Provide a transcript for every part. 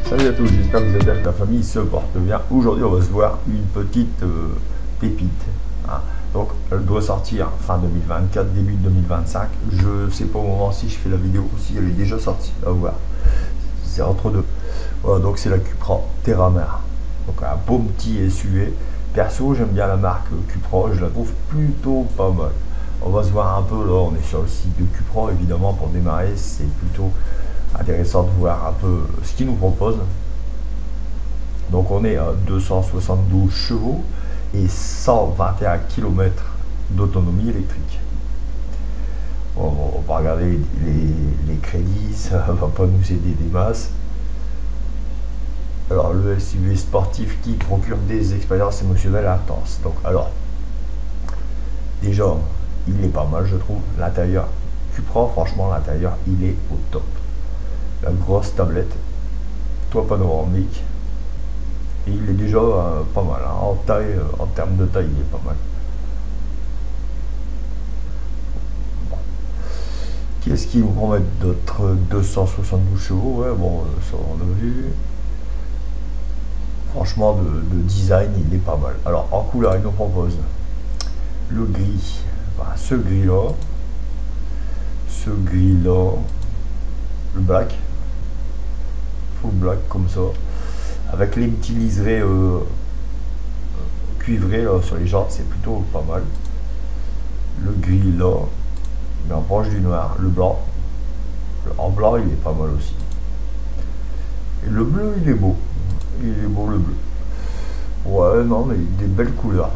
Salut à tous, j'espère que vous êtes bien, que la famille se porte bien. Aujourd'hui on va se voir une petite pépite. Hein. Donc elle doit sortir fin 2024, début 2025. Je sais pas au moment si je fais la vidéo ou si elle est déjà sortie, à voir. C'est entre deux. Voilà, donc c'est la Cupra Terramar. Donc un beau petit SUV. Perso j'aime bien la marque Cupra, je la trouve plutôt pas mal. On va se voir un peu là, on est sur le site de Cupra évidemment pour démarrer, c'est plutôt intéressant de voir un peu ce qu'ils nous proposent. Donc on est à 272 chevaux et 121 km d'autonomie électrique. Bon, on va regarder les crédits, ça va pas nous aider des masses. Alors le SUV sportif qui procure des expériences émotionnelles intenses. Donc alors, déjà, il est pas mal je trouve. L'intérieur, Cupra, franchement l'intérieur il est au top. La grosse tablette, toit panoramique, et il est déjà pas mal, hein. En taille, en termes de taille il est pas mal. Bon. Qu'est-ce qu'ils nous promettent d'autres? 272 chevaux, ouais bon, ça on a vu. Franchement de design il est pas mal. Alors en couleur il nous propose le gris, enfin, ce gris là, le black, full black comme ça, avec les petits liserés cuivrés là, sur les jantes, c'est plutôt pas mal. Le gris là, mais en proche du noir. Le blanc, en blanc il est pas mal aussi. Et le bleu il est beau. Il est beau le bleu. Ouais, non, mais des belles couleurs.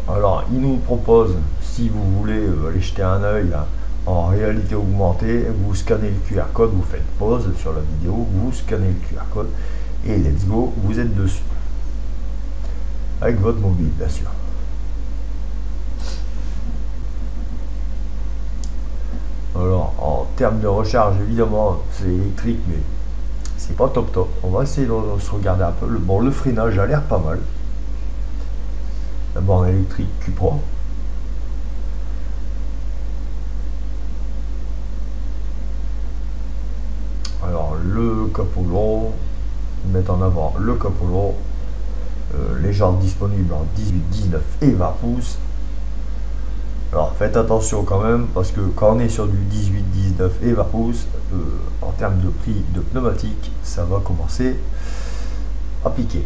Alors, il nous propose, si vous voulez aller jeter un œil en réalité augmentée, vous scannez le QR code, vous faites pause sur la vidéo, vous scannez le QR code et let's go, vous êtes dessus. Avec votre mobile, bien sûr. Alors, en termes de recharge, évidemment, c'est électrique, mais c'est pas top top. On va essayer de se regarder un peu. Bon, le freinage a l'air pas mal. La borne électrique Cupra. Alors le capot long, mettre en avant le capot long, les jantes disponibles en 18, 19 et 20 pouces. Alors faites attention quand même parce que quand on est sur du 18, 19 et 20 pouces, en termes de prix de pneumatique, ça va commencer à piquer.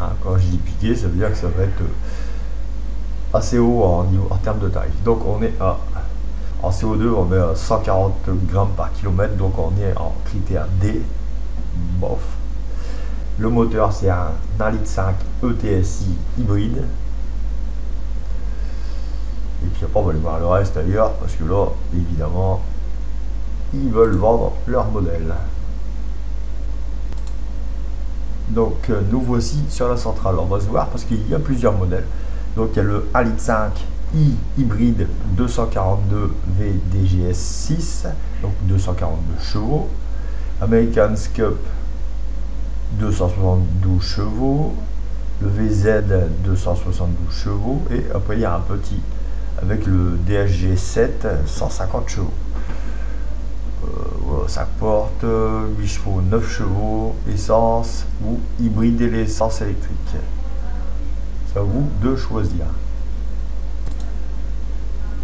Hein, quand je dis piquer, ça veut dire que ça va être assez haut en termes de tarif. Donc on est en CO2, on est à 140 grammes par kilomètre, donc on est en critère D, bof. Le moteur c'est un 1,5 litre ETSI hybride. Et puis après on va aller voir le reste ailleurs, parce que là, évidemment, ils veulent vendre leur modèle. Donc nous voici sur la centrale, on va se voir parce qu'il y a plusieurs modèles. Donc il y a le 1,5 litre i hybride 242 VDGS6, donc 242 chevaux. American Cup 272 chevaux. Le VZ 272 chevaux. Et après il y a un petit avec le DSG7 150 chevaux. Voilà, ça porte 8 chevaux, 9 chevaux, essence ou hybride et l'essence électrique. C'est à vous de choisir.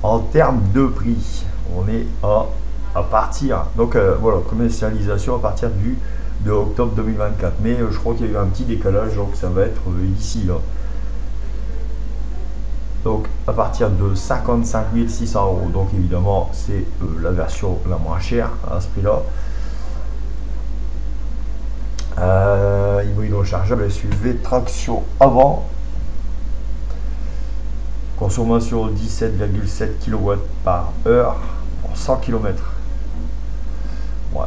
En termes de prix, on est à partir, donc voilà, commercialisation à partir de octobre 2024. Mais je crois qu'il y a eu un petit décalage, donc ça va être ici là. Donc à partir de 55 600 €. Donc évidemment c'est la version la moins chère à ce prix là. Hybride rechargeable SUV traction avant. Consommation 17,7 kW par heure pour 100 km. Ouais.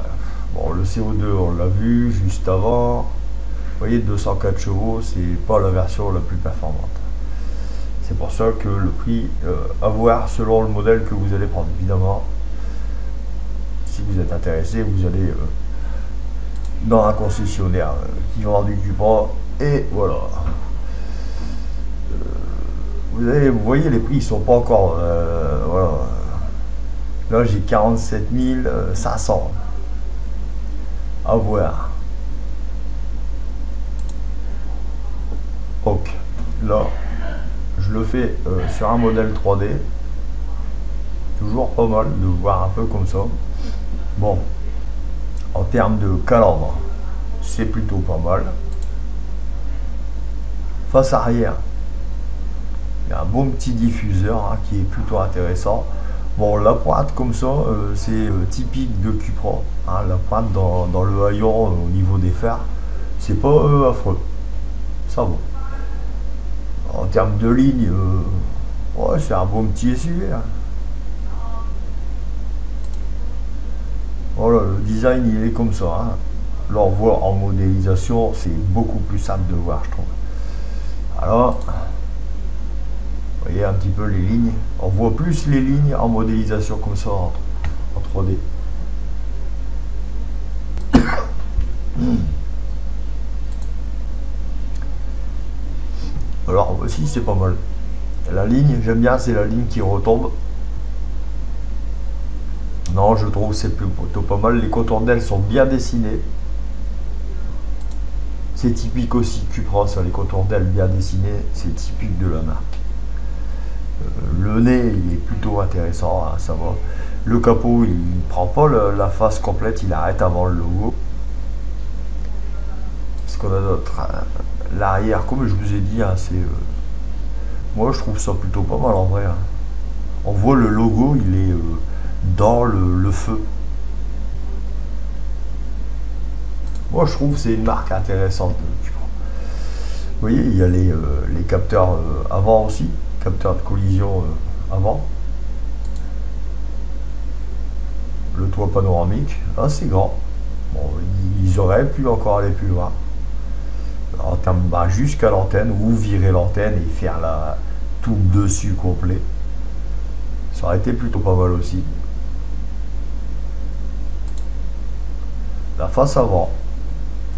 Bon, le CO2 on l'a vu juste avant. Vous voyez, 204 chevaux, c'est pas la version la plus performante. C'est pour ça que le prix à voir selon le modèle que vous allez prendre. Évidemment, si vous êtes intéressé, vous allez dans un concessionnaire qui vend du Cupra et voilà. Vous voyez, les prix ils sont pas encore. Voilà. Là, j'ai 47 500 à voir. Donc là, je le fais sur un modèle 3D. Toujours pas mal de voir un peu comme ça. Bon, en termes de calandre, c'est plutôt pas mal. Face arrière, il y a un bon petit diffuseur hein, qui est plutôt intéressant. Bon, la pointe comme ça, c'est typique de Cupra. Hein, la pointe dans le haillon au niveau des fers, c'est pas affreux. Ça va. En termes de ligne, ouais, c'est un bon petit SUV. Hein. Voilà, le design il est comme ça. Hein. Là, on voit en modélisation, c'est beaucoup plus simple de voir, je trouve. Alors, vous voyez un petit peu les lignes. On voit plus les lignes en modélisation comme ça en 3D. Alors aussi c'est pas mal. La ligne, j'aime bien, c'est la ligne qui retombe. Non, je trouve c'est plutôt pas mal. Les contours d'ailes sont bien dessinés. C'est typique aussi Cupra, ça, les contours d'ailes bien dessinés, c'est typique de la marque. Le nez, il est plutôt intéressant, hein, ça va. Le capot, il ne prend pas la face complète, il arrête avant le logo. Ce qu'on a d'autre, l'arrière, comme je vous ai dit, hein, c'est moi je trouve ça plutôt pas mal en vrai. Hein. On voit le logo, il est dans le feu. Moi je trouve que c'est une marque intéressante. Vous voyez, il y a les capteurs avant aussi, capteurs de collision avant. Le toit panoramique, assez grand. Bon, ils auraient pu encore aller plus loin. En termes jusqu'à l'antenne, ou virer l'antenne et faire tout le dessus complet. Ça aurait été plutôt pas mal aussi. La face avant.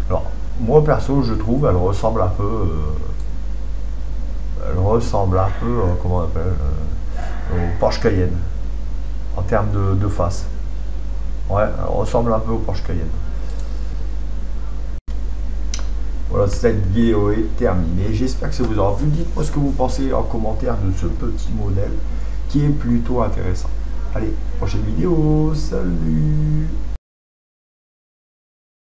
Alors, moi perso, je trouve, elle ressemble un peu. Comment on appelle au Porsche Cayenne. En termes de face. Ouais, elle ressemble un peu au Porsche Cayenne. Voilà, cette vidéo est terminée. J'espère que ça vous aura plu. Dites-moi ce que vous pensez en commentaire de ce petit modèle qui est plutôt intéressant. Allez, prochaine vidéo. Salut!